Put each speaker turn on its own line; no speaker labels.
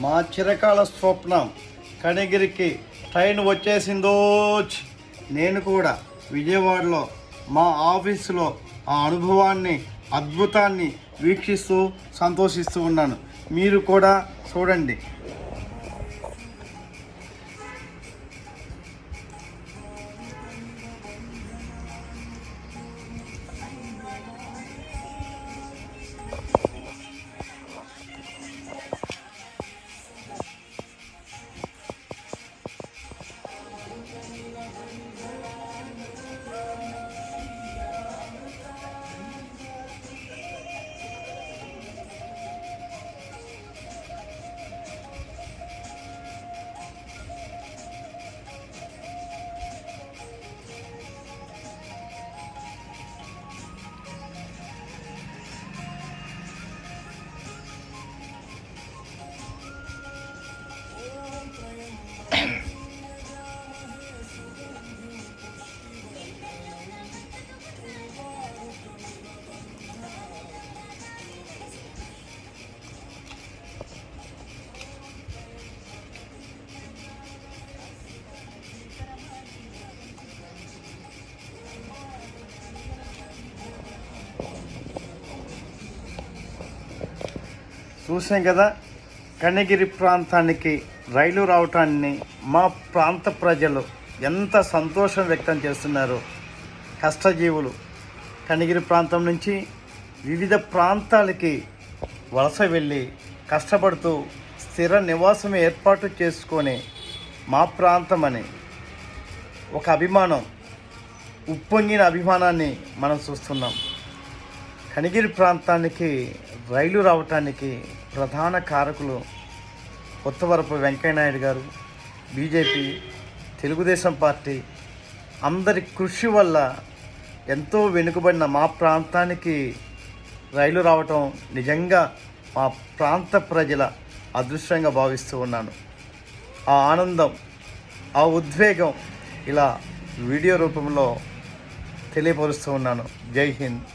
మా చిరకాల స్వప్నం కనిగిరికి ట్రైన్ వచ్చేసిందో. నేను కూడా విజయవాడలో మా ఆఫీసులో ఆ అనుభవాన్ని అద్భుతాన్ని వీక్షిస్తూ సంతోషిస్తూ ఉన్నాను. మీరు కూడా చూడండి. చూసాం కదా, కనిగిరి ప్రాంతానికి రైలు రావటాన్ని మా ప్రాంత ప్రజలు ఎంత సంతోషం వ్యక్తం చేస్తున్నారు. కష్టజీవులు కనిగిరి ప్రాంతం నుంచి వివిధ ప్రాంతాలకి వలస వెళ్ళి కష్టపడుతూ స్థిర నివాసం ఏర్పాటు చేసుకొని మా ప్రాంతం అని ఒక అభిమానం, ఉప్పొంగిన అభిమానాన్ని మనం చూస్తున్నాం. కనిగిరి ప్రాంతానికి రైలు రావటానికి ప్రధాన కారకులు కొత్తవరపు వెంకయ్యనాయుడు గారు, బీజేపీ, తెలుగుదేశం పార్టీ అందరి కృషి వల్ల ఎంతో వెనుకబడిన మా ప్రాంతానికి రైలు రావటం నిజంగా మా ప్రాంత ప్రజల అదృష్టంగా భావిస్తూ ఉన్నాను. ఆ ఆనందం, ఆ ఉద్వేగం ఇలా వీడియో రూపంలో తెలియపరుస్తూ ఉన్నాను. జై హింద్.